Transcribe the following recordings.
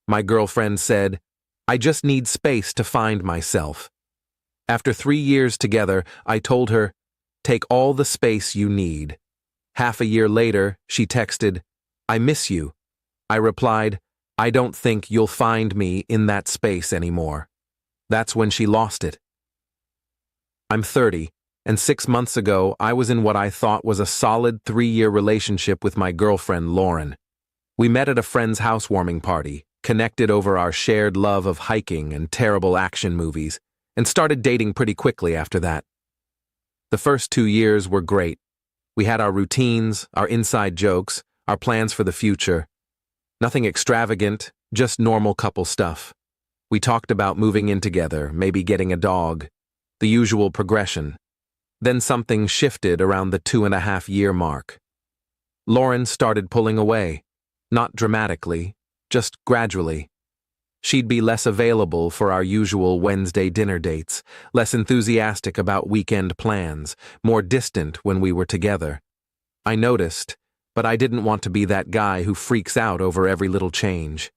My girlfriend said, "I just need space to find myself." After 3 years together, I told her, "Take all the space you need." Half a year later, she texted, "I miss you." I replied, "I don't think you'll find me in that space anymore." That's when she lost it. I'm 30, and 6 months ago, I was in what I thought was a solid 3-year relationship with my girlfriend, Lauren. We met at a friend's housewarming party, connected over our shared love of hiking and terrible action movies, and started dating pretty quickly after that. The first 2 years were great. We had our routines, our inside jokes, our plans for the future. Nothing extravagant, just normal couple stuff. We talked about moving in together, maybe getting a dog, the usual progression. Then something shifted around the 2.5-year mark. Lauren started pulling away, not dramatically, just gradually. She'd be less available for our usual Wednesday dinner dates, less enthusiastic about weekend plans, more distant when we were together. I noticed, but I didn't want to be that guy who freaks out over every little change.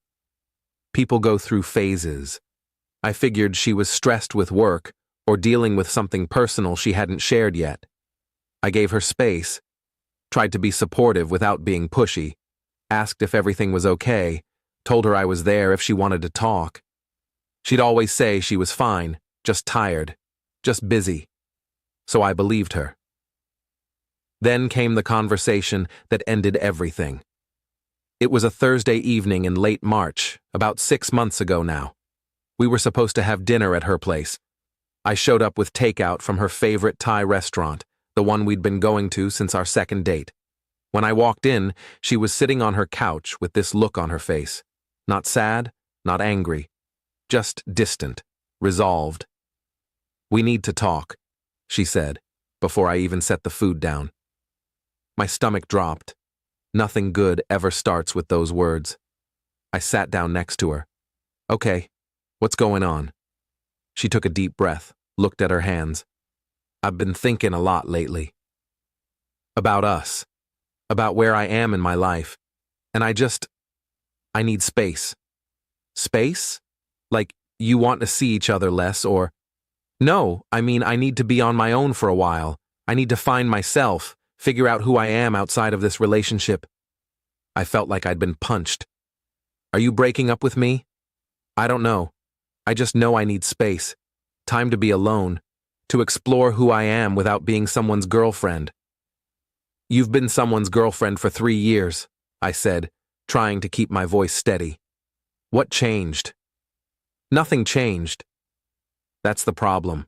People go through phases. I figured she was stressed with work or dealing with something personal she hadn't shared yet. I gave her space, tried to be supportive without being pushy, asked if everything was okay, told her I was there if she wanted to talk. She'd always say she was fine, just tired, just busy. So I believed her. Then came the conversation that ended everything. It was a Thursday evening in late March, about 6 months ago now. We were supposed to have dinner at her place. I showed up with takeout from her favorite Thai restaurant, the one we'd been going to since our second date. When I walked in, she was sitting on her couch with this look on her face. Not sad, not angry, just distant, resolved. "We need to talk," she said, before I even set the food down. My stomach dropped. Nothing good ever starts with those words. I sat down next to her. "Okay, what's going on?" She took a deep breath, looked at her hands. "I've been thinking a lot lately. About us, about where I am in my life, and I need space." "Space? Like, you want to see each other less, or?" "No, I mean I need to be on my own for a while. I need to find myself, figure out who I am outside of this relationship." I felt like I'd been punched. "Are you breaking up with me?" "I don't know. I just know I need space. Time to be alone. To explore who I am without being someone's girlfriend." "You've been someone's girlfriend for 3 years," I said, trying to keep my voice steady. "What changed?" "Nothing changed." That's the problem.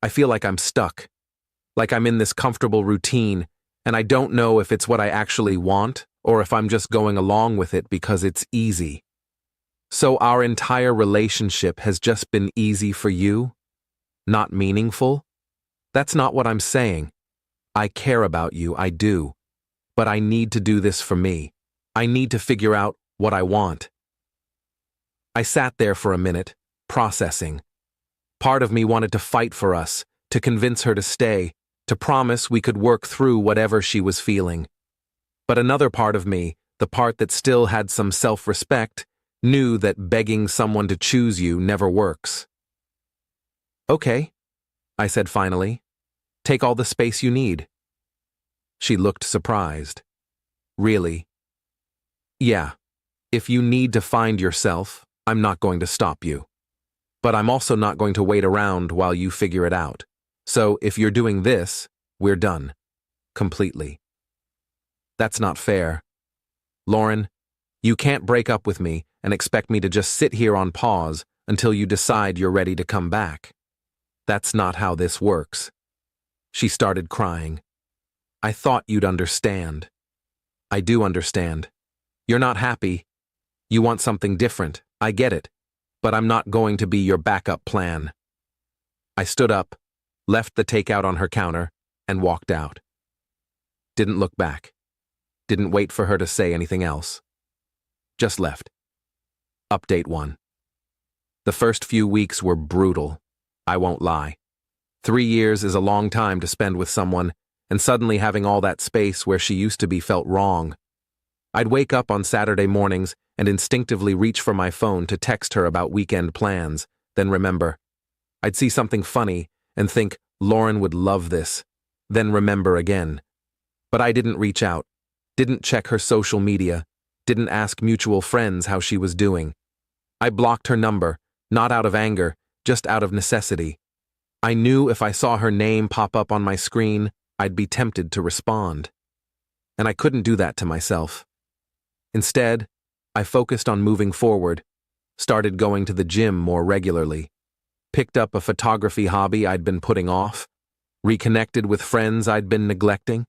I feel like I'm stuck. Like I'm in this comfortable routine, and I don't know if it's what I actually want or if I'm just going along with it because it's easy. So our entire relationship has just been easy for you? Not meaningful? That's not what I'm saying. I care about you, I do. But I need to do this for me. I need to figure out what I want. I sat there for a minute, processing. Part of me wanted to fight for us, to convince her to stay, to promise we could work through whatever she was feeling. But another part of me, the part that still had some self-respect, knew that begging someone to choose you never works. "Okay," I said finally. "Take all the space you need." She looked surprised. "Really?" "Yeah. If you need to find yourself, I'm not going to stop you. But I'm also not going to wait around while you figure it out. So if you're doing this, we're done. Completely." "That's not fair. Lauren, you can't break up with me and expect me to just sit here on pause until you decide you're ready to come back. That's not how this works." She started crying. "I thought you'd understand." "I do understand. You're not happy. You want something different. I get it. But I'm not going to be your backup plan." I stood up, left the takeout on her counter, and walked out. Didn't look back. Didn't wait for her to say anything else. Just left. Update 1. The first few weeks were brutal. I won't lie. 3 years is a long time to spend with someone, and suddenly having all that space where she used to be felt wrong. I'd wake up on Saturday mornings and instinctively reach for my phone to text her about weekend plans, then remember. I'd see something funny and think, Lauren would love this, then remember again. But I didn't reach out, didn't check her social media, didn't ask mutual friends how she was doing. I blocked her number, not out of anger, just out of necessity. I knew if I saw her name pop up on my screen, I'd be tempted to respond. And I couldn't do that to myself. Instead, I focused on moving forward, started going to the gym more regularly, picked up a photography hobby I'd been putting off, reconnected with friends I'd been neglecting,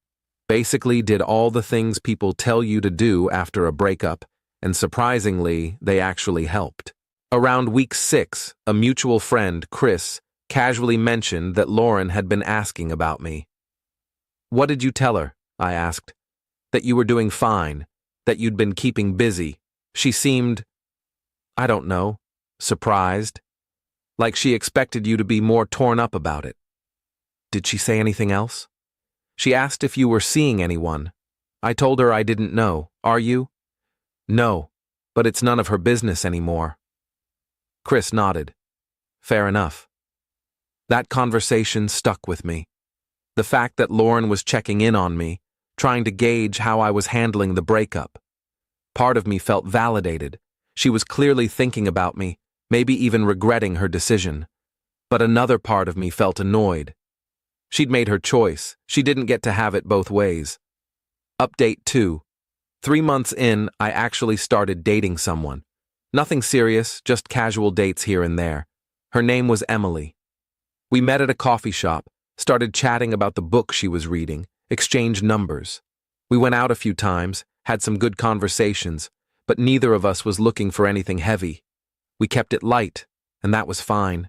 basically did all the things people tell you to do after a breakup, and surprisingly, they actually helped. Around week 6, a mutual friend, Chris, casually mentioned that Lauren had been asking about me. "What did you tell her?" I asked. "That you were doing fine, that you'd been keeping busy." She seemed, I don't know, surprised, like she expected you to be more torn up about it. "Did she say anything else?" "She asked if you were seeing anyone. I told her I didn't know. Are you?" "No, but it's none of her business anymore." Chris nodded. Fair enough. That conversation stuck with me. The fact that Lauren was checking in on me, trying to gauge how I was handling the breakup. Part of me felt validated. She was clearly thinking about me, maybe even regretting her decision. But another part of me felt annoyed. She'd made her choice. She didn't get to have it both ways. Update 2. 3 months in, I actually started dating someone. Nothing serious, just casual dates here and there. Her name was Emily. We met at a coffee shop, started chatting about the book she was reading, exchanged numbers. We went out a few times, had some good conversations, but neither of us was looking for anything heavy. We kept it light, and that was fine.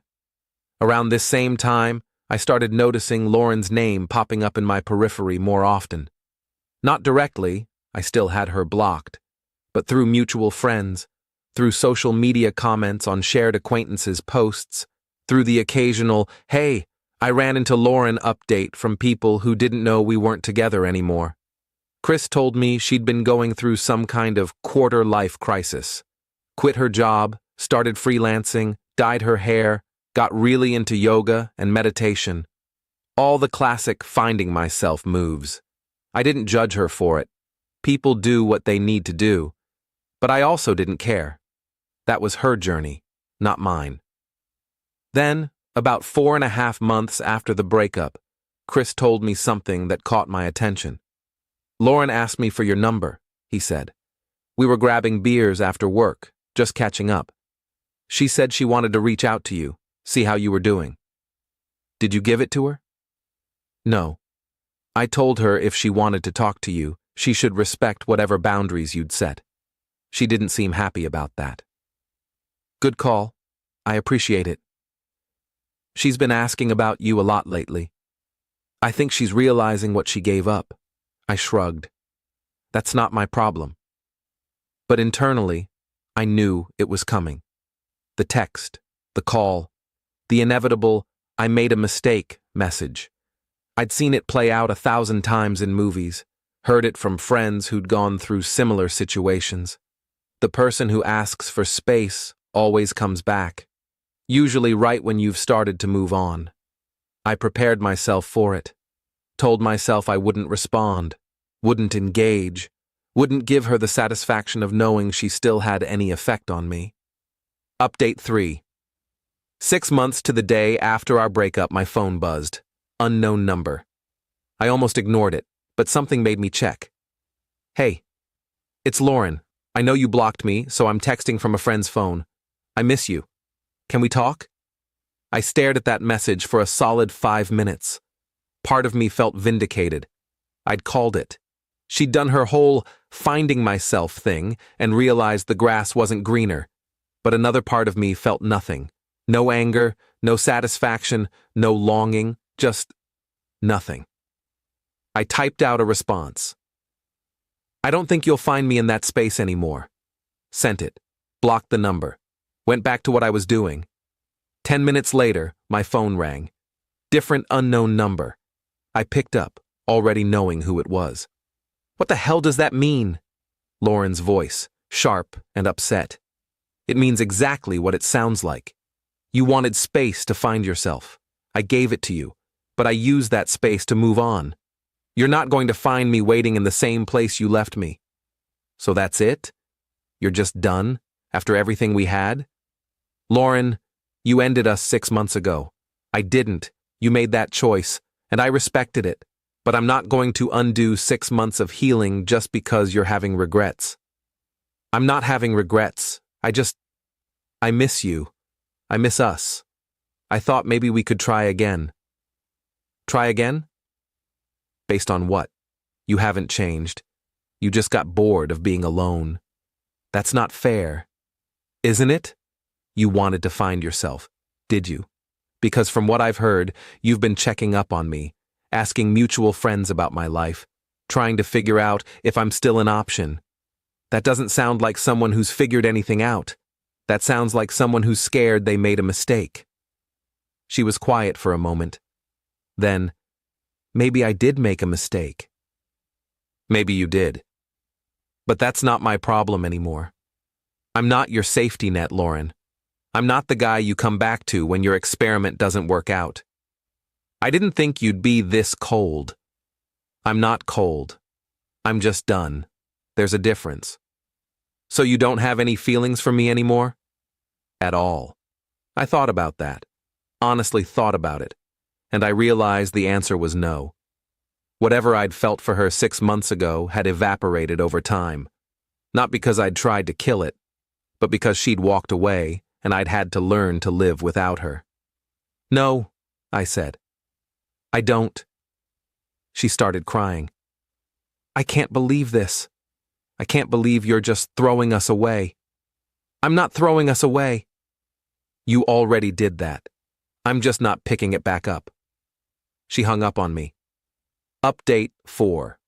Around this same time, I started noticing Lauren's name popping up in my periphery more often. Not directly, I still had her blocked, but through mutual friends, through social media comments on shared acquaintances' posts, through the occasional, "Hey, I ran into Lauren" update from people who didn't know we weren't together anymore. Chris told me she'd been going through some kind of quarter-life crisis. Quit her job, started freelancing, dyed her hair, got really into yoga and meditation. All the classic finding myself moves. I didn't judge her for it. People do what they need to do. But I also didn't care. That was her journey, not mine. Then, about 4.5 months after the breakup, Chris told me something that caught my attention. "Lauren asked me for your number," he said. "We were grabbing beers after work, just catching up. She said she wanted to reach out to you, see how you were doing." "Did you give it to her?" "No. I told her if she wanted to talk to you, she should respect whatever boundaries you'd set. She didn't seem happy about that." "Good call. I appreciate it. She's been asking about you a lot lately. I think she's realizing what she gave up." I shrugged. That's not my problem. But internally, I knew it was coming. The text, the call, the inevitable "I made a mistake" message. I'd seen it play out 1,000 times in movies, heard it from friends who'd gone through similar situations. The person who asks for space always comes back, usually right when you've started to move on. I prepared myself for it, told myself I wouldn't respond, wouldn't engage, wouldn't give her the satisfaction of knowing she still had any effect on me. Update 3. 6 months to the day after our breakup, my phone buzzed. Unknown number. I almost ignored it, but something made me check. "Hey, it's Lauren. I know you blocked me, so I'm texting from a friend's phone. I miss you. Can we talk?" I stared at that message for a solid 5 minutes. Part of me felt vindicated. I'd called it. She'd done her whole finding myself thing and realized the grass wasn't greener. But another part of me felt nothing. No anger, no satisfaction, no longing, just nothing. I typed out a response. "I don't think you'll find me in that space anymore." Sent it. Blocked the number. Went back to what I was doing. 10 minutes later, my phone rang. Different unknown number. I picked up, already knowing who it was. "What the hell does that mean?" Lauren's voice, sharp and upset. It means exactly what it sounds like. You wanted space to find yourself. I gave it to you, but I used that space to move on. You're not going to find me waiting in the same place you left me. So that's it? You're just done, after everything we had? Lauren, you ended us 6 months ago. I didn't. You made that choice, and I respected it. But I'm not going to undo 6 months of healing just because you're having regrets. I'm not having regrets. I miss you. I miss us. I thought maybe we could try again. Try again? Based on what? You haven't changed. You just got bored of being alone. That's not fair. Isn't it? You wanted to find yourself, did you? Because from what I've heard, you've been checking up on me, asking mutual friends about my life, trying to figure out if I'm still an option. That doesn't sound like someone who's figured anything out. That sounds like someone who's scared they made a mistake. She was quiet for a moment. Then, maybe I did make a mistake. Maybe you did. But that's not my problem anymore. I'm not your safety net, Lauren. I'm not the guy you come back to when your experiment doesn't work out. I didn't think you'd be this cold. I'm not cold. I'm just done. There's a difference. So you don't have any feelings for me anymore? At all. I thought about that. Honestly thought about it. And I realized the answer was no. Whatever I'd felt for her 6 months ago had evaporated over time. Not because I'd tried to kill it, but because she'd walked away and I'd had to learn to live without her. No, I said. I don't. She started crying. I can't believe this. I can't believe you're just throwing us away. I'm not throwing us away. You already did that. I'm just not picking it back up. She hung up on me. Update 4.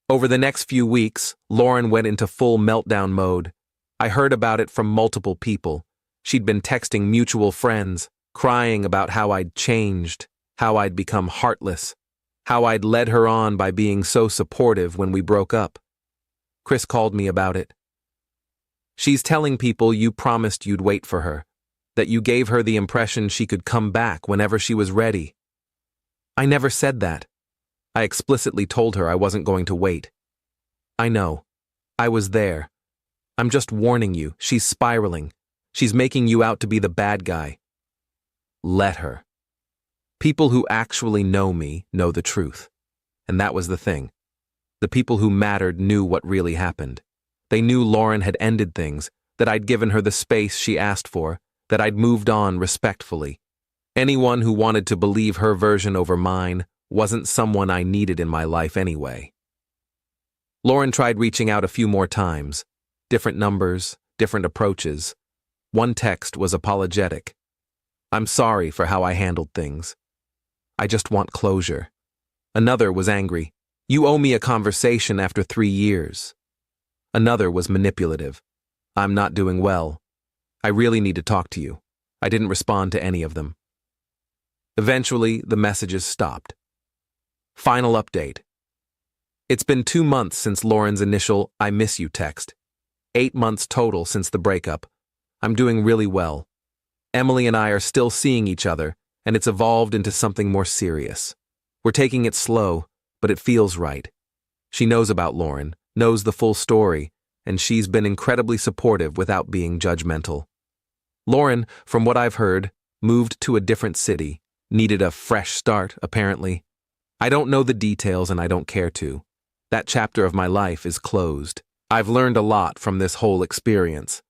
Over the next few weeks, Lauren went into full meltdown mode. I heard about it from multiple people. She'd been texting mutual friends, crying about how I'd changed, how I'd become heartless, how I'd led her on by being so supportive when we broke up. Chris called me about it. She's telling people you promised you'd wait for her, that you gave her the impression she could come back whenever she was ready. I never said that. I explicitly told her I wasn't going to wait. I know. I was there. I'm just warning you, she's spiraling. She's making you out to be the bad guy. Let her. People who actually know me know the truth. And that was the thing. The people who mattered knew what really happened. They knew Lauren had ended things, that I'd given her the space she asked for, that I'd moved on respectfully. Anyone who wanted to believe her version over mine wasn't someone I needed in my life anyway. Lauren tried reaching out a few more times. Different numbers, different approaches. One text was apologetic. I'm sorry for how I handled things. I just want closure. Another was angry. You owe me a conversation after 3 years. Another was manipulative. I'm not doing well. I really need to talk to you. I didn't respond to any of them. Eventually, the messages stopped. Final update. It's been 2 months since Lauren's initial "I miss you" text. 8 months total since the breakup. I'm doing really well. Emily and I are still seeing each other, and it's evolved into something more serious. We're taking it slow, but it feels right. She knows about Lauren, knows the full story, and she's been incredibly supportive without being judgmental. Lauren, from what I've heard, moved to a different city, needed a fresh start, apparently. I don't know the details and I don't care to. That chapter of my life is closed. I've learned a lot from this whole experience.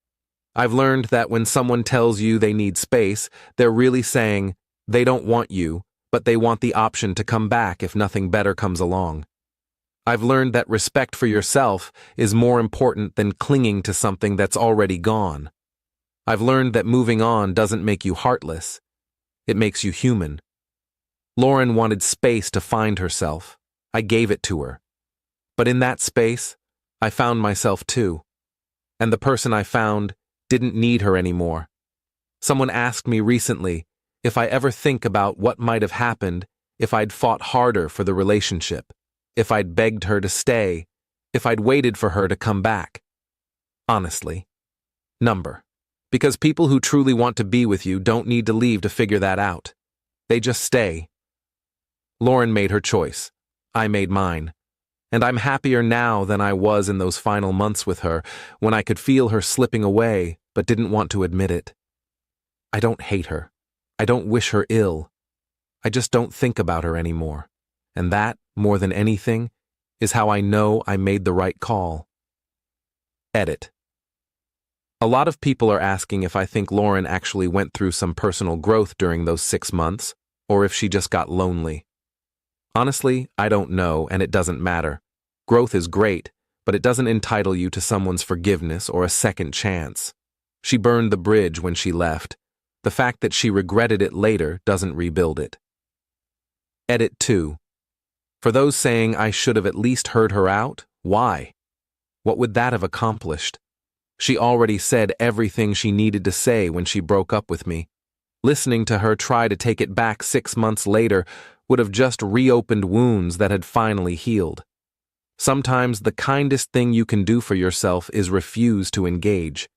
I've learned that when someone tells you they need space, they're really saying they don't want you, but they want the option to come back if nothing better comes along. I've learned that respect for yourself is more important than clinging to something that's already gone. I've learned that moving on doesn't make you heartless. It makes you human. Lauren wanted space to find herself. I gave it to her. But in that space, I found myself too. And the person I found didn't need her anymore. Someone asked me recently if I ever think about what might have happened if I'd fought harder for the relationship, if I'd begged her to stay, if I'd waited for her to come back. Honestly. Number. Because people who truly want to be with you don't need to leave to figure that out. They just stay. Lauren made her choice. I made mine. And I'm happier now than I was in those final months with her, when I could feel her slipping away, but didn't want to admit it. I don't hate her. I don't wish her ill. I just don't think about her anymore. And that, more than anything, is how I know I made the right call. Edit. A lot of people are asking if I think Lauren actually went through some personal growth during those 6 months, or if she just got lonely. Honestly, I don't know, and it doesn't matter. Growth is great, but it doesn't entitle you to someone's forgiveness or a second chance. She burned the bridge when she left. The fact that she regretted it later doesn't rebuild it. Edit 2. For those saying I should have at least heard her out, why? What would that have accomplished? She already said everything she needed to say when she broke up with me. Listening to her try to take it back 6 months later would have just reopened wounds that had finally healed. Sometimes the kindest thing you can do for yourself is refuse to engage.